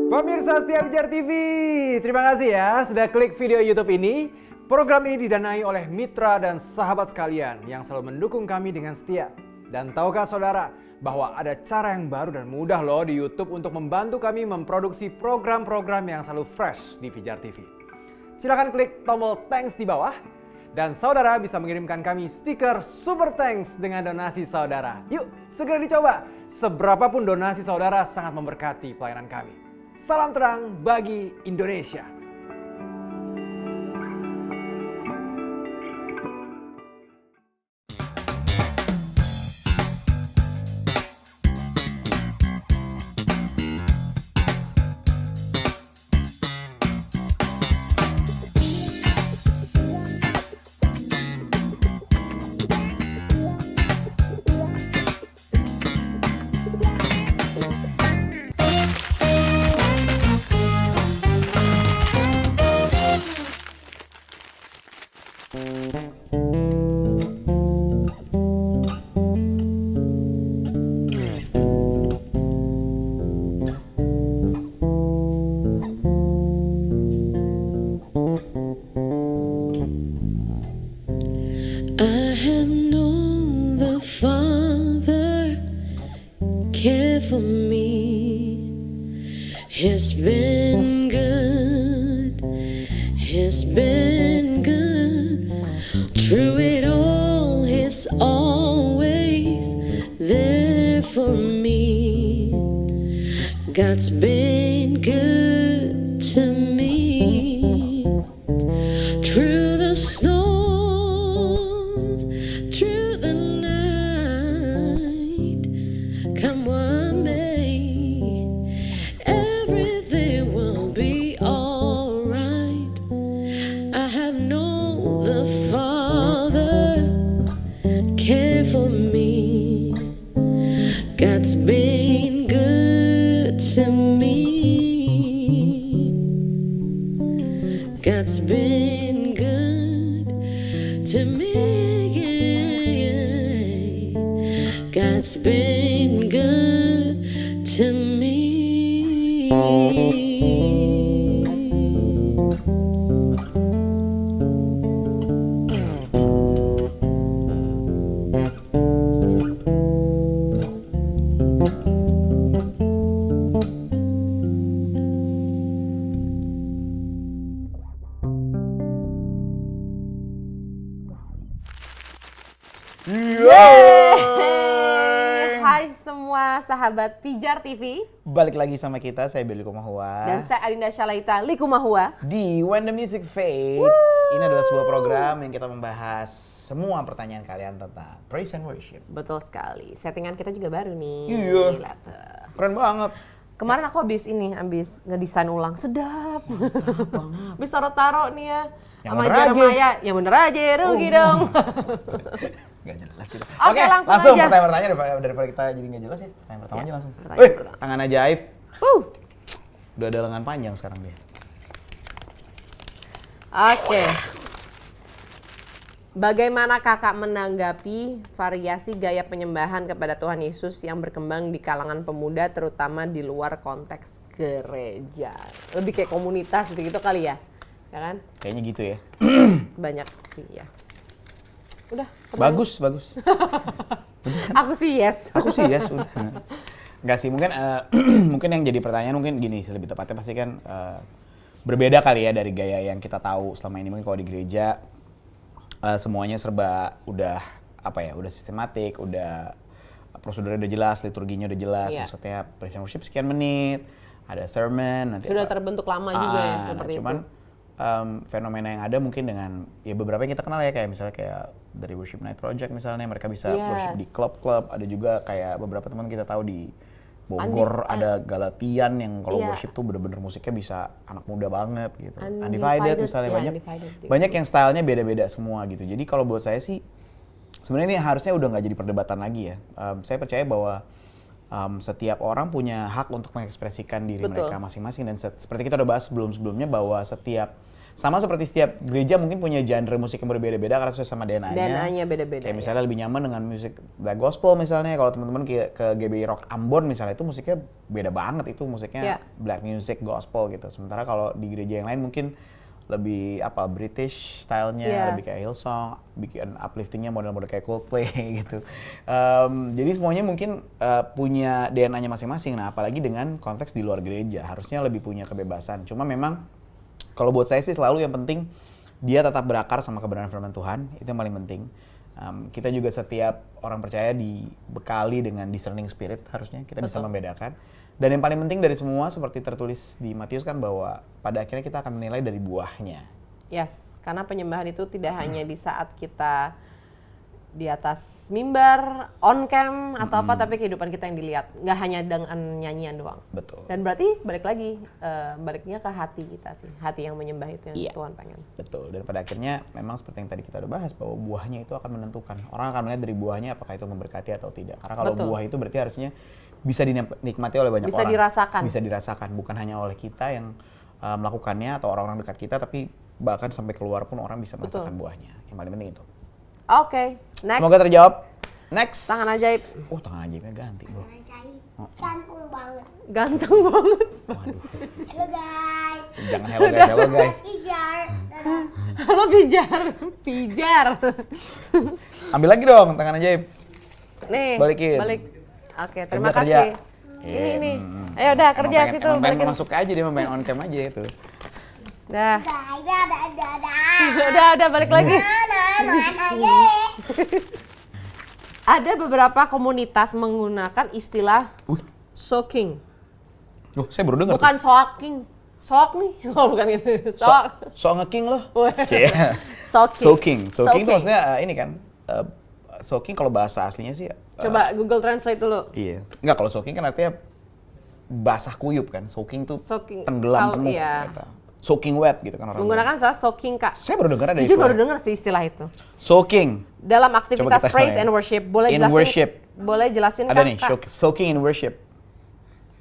Pemirsa setia Pijar TV, terima kasih ya sudah klik video YouTube ini. Program ini didanai oleh mitra dan sahabat sekalian yang selalu mendukung kami dengan setia. Dan tahukah saudara bahwa ada cara yang baru dan mudah loh di YouTube untuk membantu kami memproduksi program-program yang selalu fresh di Pijar TV. Silakan klik tombol thanks di bawah dan saudara bisa mengirimkan kami stiker Super Thanks dengan donasi saudara. Yuk, segera dicoba. Seberapapun donasi saudara sangat memberkati pelayanan kami. Salam terang bagi Indonesia. I have known the Father care for me. He's been good. He's been good. Through it all, He's always there for me. God's been good to me. Through the storms, through the night, come one day, everything will be alright. I have known the Father care for me. God's been good to me. God's been good to me. God's been good to me. Hai semua sahabat Pijar TV. Balik lagi sama kita, saya Billy Kumahua. Dan saya Adinda Syalaita Likumahua. Di When the Music Fades. Ini adalah sebuah program yang kita membahas semua pertanyaan kalian tentang praise and worship. Betul sekali. Settingan kita juga baru nih. Iya. Gila tuh. Keren banget. Kemarin aku habis ngedesain ulang. Sedap. Habis taro-taro nih ya. Yang Sama bener aja. Jeremiah. Ya bener aja, rugi dong. Gak jelas gitu. Oke, langsung aja. pertanyaan daripada kita jadi gak jelas ya. Pertanyaan pertama aja langsung. pertanyaan Wih, pertama. tangan ajaib. Udah ada lengan panjang sekarang dia. Oke. Bagaimana kakak menanggapi variasi gaya penyembahan kepada Tuhan Yesus yang berkembang di kalangan pemuda terutama di luar konteks gereja? Lebih kayak komunitas gitu kali ya? Ya kan? Kayaknya gitu ya. Banyak sih ya. Udah. Bagus. Aku sih yes. Aku sih ya sudah. Enggak sih, mungkin mungkin yang jadi pertanyaan mungkin gini, lebih tepatnya pasti kan berbeda kali ya dari gaya yang kita tahu selama ini. Mungkin kalau di gereja semuanya serba udah udah sistematik, udah prosedurnya udah jelas, liturginya udah jelas. Iya. Maksudnya praise and worship sekian menit, ada sermon, nanti Sudah terbentuk lama juga ya seperti itu. cuman fenomena yang ada mungkin dengan ya beberapa yang kita kenal ya, kayak misalnya kayak dari Worship Night Project misalnya, mereka bisa worship di klub-klub. Ada juga kayak beberapa teman kita tahu di Bogor ada Galatian yang kalau worship tuh bener-bener musiknya bisa anak muda banget gitu. Undivided misalnya, ya, banyak Undivided. banyak yang stylenya beda-beda semua gitu. Jadi kalau buat saya sih sebenarnya ini harusnya udah nggak jadi perdebatan lagi ya. Saya percaya bahwa setiap orang punya hak untuk mengekspresikan diri mereka masing-masing, dan seperti kita udah bahas sebelum-sebelumnya bahwa setiap Sama seperti setiap gereja mungkin punya genre musik yang berbeda-beda karena sesuai sama DNA-nya. DNA-nya beda-beda. Kayak misalnya lebih nyaman dengan musik black gospel misalnya, kalau teman-teman ke GBI Rock Ambon misalnya, itu musiknya beda banget, itu musiknya black music gospel gitu. Sementara kalau di gereja yang lain mungkin lebih British stylenya, lebih kayak Hillsong, bikin upliftingnya model-model kayak Coldplay gitu. Jadi semuanya mungkin punya DNA-nya masing-masing. Nah, apalagi dengan konteks di luar gereja, harusnya lebih punya kebebasan. Cuma memang kalau buat saya sih selalu yang penting dia tetap berakar sama kebenaran firman Tuhan, itu yang paling penting. Kita juga setiap orang percaya dibekali dengan discerning spirit, harusnya kita bisa membedakan. Dan yang paling penting dari semua seperti tertulis di Matius kan, bahwa pada akhirnya kita akan menilai dari buahnya. Yes, karena penyembahan itu tidak hanya di saat kita di atas mimbar, on cam atau apa, tapi kehidupan kita yang dilihat, nggak hanya dengan nyanyian doang. Betul. Dan berarti balik lagi, baliknya ke hati kita sih, hati yang menyembah itu yang Tuhan pengen. Betul. Dan pada akhirnya memang seperti yang tadi kita udah bahas, bahwa buahnya itu akan menentukan. Orang akan melihat dari buahnya apakah itu memberkati atau tidak. Karena kalau buah itu berarti harusnya bisa dinikmati oleh banyak orang. Bisa dirasakan, bukan hanya oleh kita yang melakukannya atau orang-orang dekat kita, tapi bahkan sampai keluar pun orang bisa merasakan buahnya. Yang paling penting itu. Oke, next. Semoga terjawab. Next. Tangan ajaib. Oh, tangan ajaibnya ganti, bro. Tangan ajaib. Ganteng banget. Ganteng banget. Waduh. Halo guys. Jangan hello guys. Pijar. Dadah. Halo pijar. Pijar. Ambil lagi dong tangan ajaib. Nih. Balikin. Balik. Oke, terima Coba kerja. kasih. Ini. Ayo udah kerja situ. Emang pengen masuk aja dia, emang pengen on cam aja itu. Dah. Dadah. Udah balik lagi. Dadah. Ada beberapa komunitas menggunakan istilah soaking. Loh, saya baru dengar. Bukan soaking. Soak nih. Oh, bukan itu. Soak. So ngeking loh. Soaking. Soaking itu maksudnya ini kan soaking kalau bahasa aslinya sih. Coba Google Translate dulu. Iya. Enggak, kalau soaking kan artinya basah kuyup kan. Soaking tuh Soaking. tenggelam penuh. Iya. Gitu. Soaking wet gitu kan orang. Menggunakan istilah soaking, Kak. Saya baru dengar ada Jujur istilah. baru dengar sih istilah itu. Soaking. Dalam aktivitas Coba kita praise ya. and worship. Boleh In jelasin? worship. Boleh jelasin Ada Kak? nih, soaking in worship.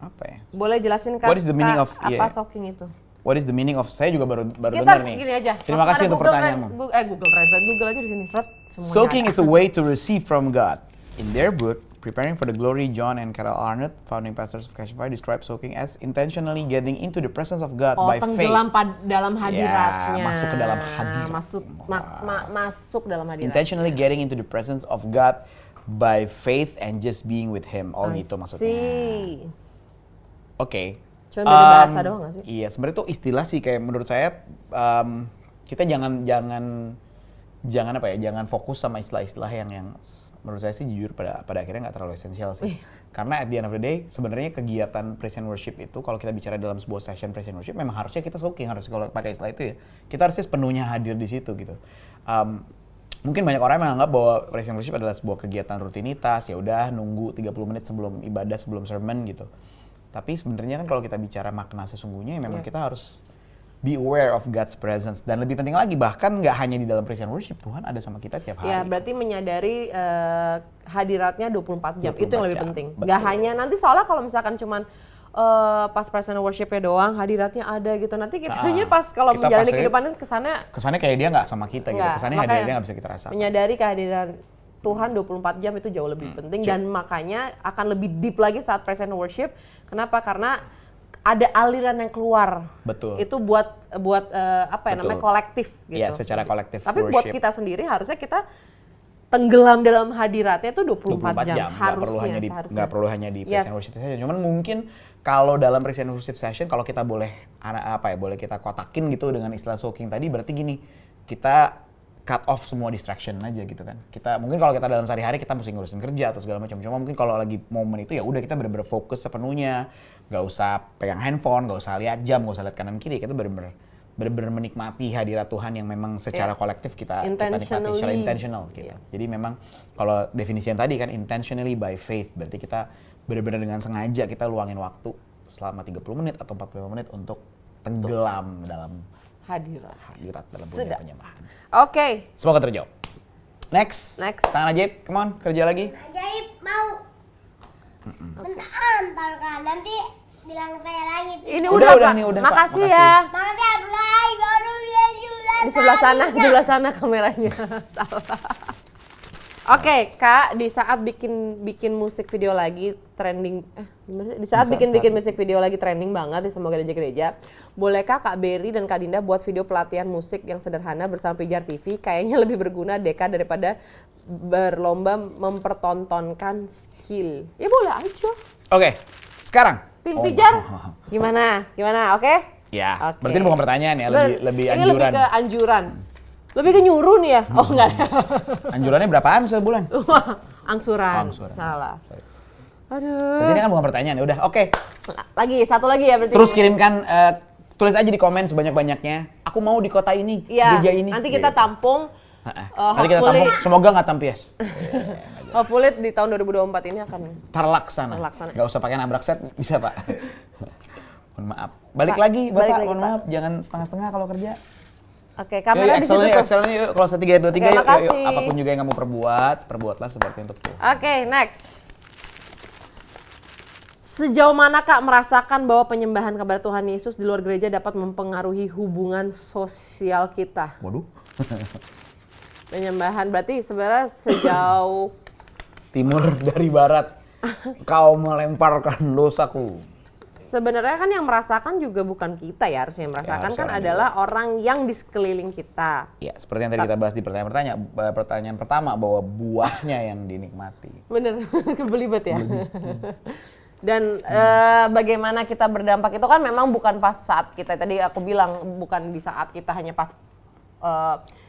Apa ya? Boleh jelasin Kak? What is the meaning of- apa yeah. soaking itu? What is the meaning of? Saya juga baru Kita dengar nih. gini aja. Terima Langsung kasih ada untuk Google pertanyaanmu. Google Translate. Google aja di sini. Semuanya Soaking ada. is a way to receive from God. In their book, Preparing for the Glory, John and Carol Arnott, founding pastors of Cashify, describe soaking as intentionally getting into the presence of God by faith. Tenggelam dalam hadiratnya. masuk ke dalam hadirat. Masuk dalam hadirat. Intentionally getting into the presence of God by faith and just being with Him. Oh gitu maksudnya. Oke. Cuma beda bahasa doang nggak sih? Iya, sebenarnya itu istilah sih, kayak menurut saya kita jangan fokus sama istilah-istilah yang menurut saya sih jujur pada akhirnya nggak terlalu esensial sih. Karena at the end of the day sebenarnya kegiatan praise and worship itu, kalau kita bicara dalam sebuah session praise and worship, memang harusnya kita soaking, harus kalau pakai istilah itu ya, kita harusnya sepenuhnya hadir di situ gitu. Mungkin banyak orang yang menganggap bahwa praise and worship adalah sebuah kegiatan rutinitas, ya udah nunggu 30 menit sebelum ibadah, sebelum sermon gitu. Tapi sebenarnya kan kalau kita bicara makna sesungguhnya, ya memang kita harus be aware of God's presence. Dan lebih penting lagi, bahkan nggak hanya di dalam praise and worship, Tuhan ada sama kita tiap hari. Ya, berarti menyadari hadiratnya 24 jam. 24 Itu yang lebih jam, penting. betul. Nggak hanya nanti soalnya kalau misalkan cuman pas praise and worship-nya doang, hadiratnya ada gitu. Nanti kitanya pas kalau kita menjalani pas kehidupannya kesannya kayak dia nggak sama kita gitu. nggak. Kesannya Makanya hadirnya nggak bisa kita rasakan. menyadari kehadiran Tuhan 24 jam itu jauh lebih penting, dan makanya akan lebih deep lagi saat praise and worship. Kenapa? Karena ada aliran yang keluar. Betul. Itu buat apa ya namanya, Betul. kolektif gitu. Iya, secara kolektif Tapi buat worship. kita sendiri harusnya kita tenggelam dalam hadiratnya itu 24 jam. Nggak perlu hanya Seharusnya. nggak perlu hanya di praise and worship session. Cuman mungkin kalau dalam praise and worship session, kalau kita boleh boleh kita kotakin gitu dengan istilah soaking tadi, berarti gini, kita cut off semua distraction aja gitu kan. Kita mungkin kalau kita dalam sehari-hari kita mesti ngurusin kerja atau segala macam. Cuma mungkin kalau lagi momen itu ya udah kita benar-benar fokus sepenuhnya, nggak usah pegang handphone, nggak usah lihat jam, nggak usah lihat kanan kiri. Kita benar-benar menikmati hadirat Tuhan yang memang secara kolektif kita nikmati secara intentional gitu. Jadi memang kalau definisi yang tadi kan intentionally by faith, berarti kita benar-benar dengan sengaja kita luangin waktu selama 30 menit atau 45 menit untuk tenggelam dalam hadirat dalam dunia penyembahan. Oke. Semoga terjawab. Next. Tangan ajaib, come on, kerja lagi. Ajaib mau. Bentar kan, nanti bilang saya lagi. Ini Udah Pak. nih, udah, Pak. Makasih Makasih. ya. Makasih ya, Blay. Baru dia Di sebelah sana kameranya. Salah. Oke, Kak, di saat bikin musik video lagi trending, di saat bikin musik video lagi trending banget di semua gereja-gereja, bolehkah Kak Berry dan Kak Dinda buat video pelatihan musik yang sederhana bersama Pijar TV? Kayaknya lebih berguna Deka daripada berlomba mempertontonkan skill. Ya boleh aja. Oke, sekarang. Tim Pijar, gimana? Oke? Ya, Oke. berarti ini bukan pertanyaan ya, lebih Ini anjuran. lebih ke anjuran. Lebih ke nyuruh nih ya? Oh enggak ada. Anjurannya berapaan sebulan? Angsuran. Angsuran. Salah. Sorry. Aduh. Berarti ini kan bukan pertanyaan, ya udah. Oke. Satu lagi ya berarti. Terus kirimkan, tulis aja di komen sebanyak-banyaknya. Aku mau di kota ini, Iya, gereja ini. nanti kita Gitu. tampung. Nanti kita hopefully- tampung, semoga nggak tampias. Hopefully di tahun 2024 ini akan Terlaksana. Terlaksana. Nggak usah pakai nabrak set, bisa Pak. Mohon maaf. Balik Pak, lagi, balik Bapak. lagi, Mohon Pak. maaf, jangan setengah-setengah kalau kerja. Oke, Yuk, kamera di situ tuh. Excelnya yuk. Kalau 1, 3, 2, 3, Oke, yuk. makasih. Apapun juga yang kamu perbuatlah seperti untuk Tuhan. Oke, next. Sejauh mana Kak merasakan bahwa penyembahan kepada Tuhan Yesus di luar gereja dapat mempengaruhi hubungan sosial kita? Waduh. Penyembahan berarti sebenarnya sejauh Timur dari barat, kau melemparkan dosaku. sebenarnya kan yang merasakan juga bukan kita ya, harusnya yang merasakan harus kan orang adalah orang yang di sekeliling kita. Ya, seperti yang tadi kita bahas di pertanyaan pertama bahwa buahnya yang dinikmati. Bener, kebelibet ya. Dan bagaimana kita berdampak itu kan memang bukan pas saat kita, tadi aku bilang bukan di saat kita hanya pas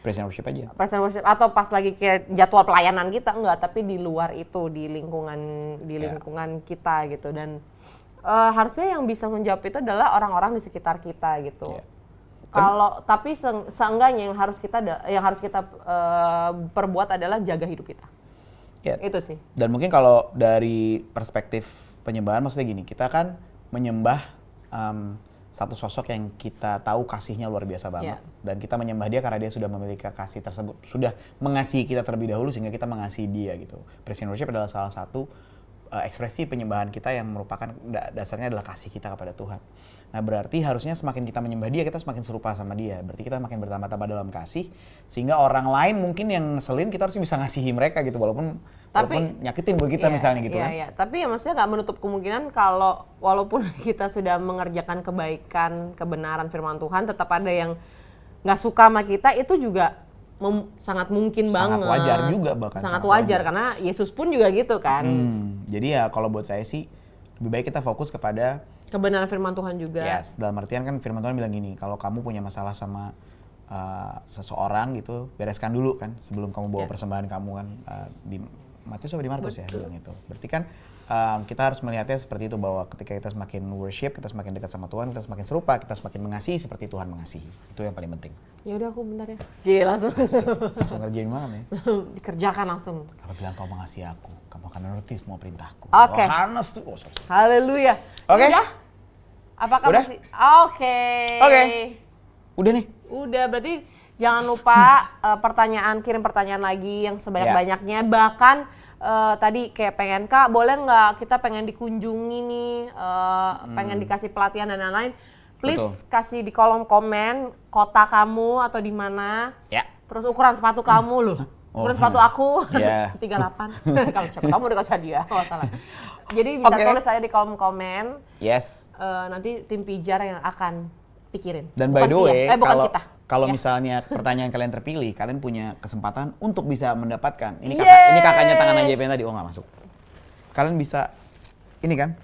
Praise and worship aja. present worship atau pas lagi kayak jadwal pelayanan kita, enggak, tapi di luar itu, di lingkungan kita gitu. Dan harusnya yang bisa menjawab itu adalah orang-orang di sekitar kita gitu. Ya. Kalau tapi seenggaknya yang harus kita perbuat adalah jaga hidup kita. Ya. Itu sih. Dan mungkin kalau dari perspektif penyembahan, maksudnya gini, kita kan menyembah satu sosok yang kita tahu kasihnya luar biasa banget. Yeah. Dan kita menyembah dia karena dia sudah memiliki kasih tersebut, sudah mengasihi kita terlebih dahulu sehingga kita mengasihi dia gitu. Praise and worship adalah salah satu ekspresi penyembahan kita yang merupakan dasarnya adalah kasih kita kepada Tuhan. Nah, berarti harusnya semakin kita menyembah dia, kita semakin serupa sama dia. Berarti kita makin bertambah-tambah dalam kasih, sehingga orang lain mungkin yang ngeselin, kita harus bisa ngasihi mereka gitu, walaupun nyakitin buat kita misalnya gitu kan. Iya. Tapi ya maksudnya nggak menutup kemungkinan kalau walaupun kita sudah mengerjakan kebaikan, kebenaran firman Tuhan, tetap ada yang nggak suka sama kita, itu juga sangat mungkin banget. Sangat wajar juga bahkan. Sangat wajar, karena Yesus pun juga gitu kan. Jadi ya kalau buat saya sih, lebih baik kita fokus kepada Kebenaran firman Tuhan juga. yes, dalam artian kan firman Tuhan bilang gini, kalau kamu punya masalah sama seseorang gitu, bereskan dulu kan sebelum kamu bawa persembahan kamu kan, di Matius atau di Markus ya bilang itu. Berarti kan kita harus melihatnya seperti itu, bahwa ketika kita semakin worship, kita semakin dekat sama Tuhan, kita semakin serupa, kita semakin mengasihi seperti Tuhan mengasihi. Itu yang paling penting. Ya udah, aku bentar ya. Langsung. Langsung ngerjain banget ya. Dikerjakan langsung. Apabila kau mengasihi aku, kamu akan menuruti semua perintahku. Oke. Yohanes tuh. Sorry. Haleluya. Oke. Udah? Apakah Udah? masih? Oke. Oke. Udah nih. Udah, berarti jangan lupa kirim pertanyaan lagi yang sebanyak-banyaknya. Bahkan tadi kayak pengen, Kak, boleh nggak kita pengen dikunjungi nih, pengen dikasih pelatihan dan lain-lain. Please kasih di kolom komen kota kamu atau di mana. Ya. Terus ukuran sepatu kamu loh. Ukuran sepatu aku Ya. 38. Kalau siapa kamu udah kasih dia, nggak salah. Jadi bisa tulis saya di kolom komen. Yes. Nanti tim Pijar yang akan pikirin. Dan by the way, bukan kita. kalau Ya. misalnya pertanyaan kalian terpilih, kalian punya kesempatan untuk bisa mendapatkan. Ini Yeay! ini kakaknya tangan aja yang tadi, oh nggak masuk. Kalian bisa, ini kan?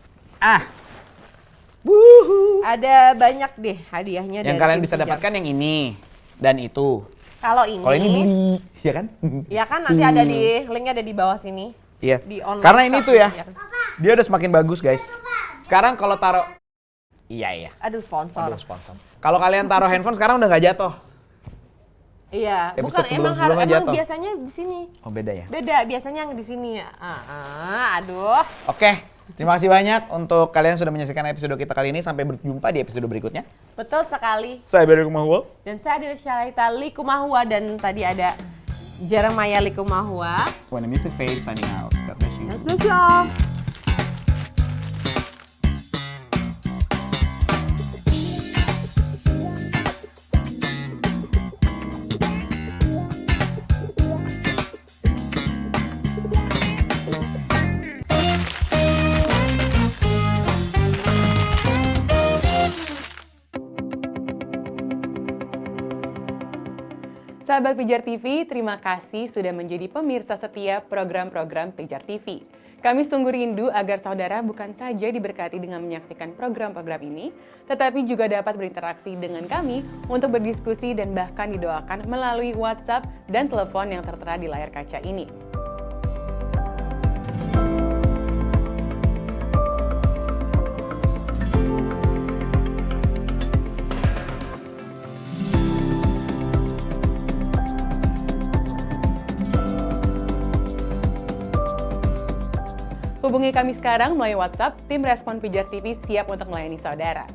Ada banyak deh hadiahnya Yang dari kalian tim bisa Pijar. dapatkan yang ini dan itu. Kalau ini, Kalau ini beli, ya kan? ya kan nanti ada di linknya ada di bawah sini. Iya. Di online Karena ini shop tuh ya, Pijar. dia udah semakin bagus guys. Sekarang kalau taruh, iya. Aduh, sponsor. Aduh, sponsor. Kalau kalian taruh handphone sekarang udah nggak jatuh. Iya, bukan Episode emang sebelum-sebelumnya emang jatuh. biasanya di sini. Oh beda ya. Beda, biasanya yang di sini ya. Aduh. Oke, terima kasih banyak untuk kalian yang sudah menyaksikan episode kita kali ini. Sampai berjumpa di episode berikutnya. Betul sekali. Saya Barry Kumahua. Dan saya Adira Syarita Likumahua, dan tadi ada Jeremiah Likumahua. When the music fades, signing out. God bless you. God bless you. Sahabat Pijar TV, terima kasih sudah menjadi pemirsa setia program-program Pijar TV. Kami sungguh rindu agar saudara bukan saja diberkati dengan menyaksikan program-program ini, tetapi juga dapat berinteraksi dengan kami untuk berdiskusi dan bahkan didoakan melalui WhatsApp dan telepon yang tertera di layar kaca ini. Hubungi kami sekarang melalui WhatsApp, tim Respon Pijar TV siap untuk melayani saudara.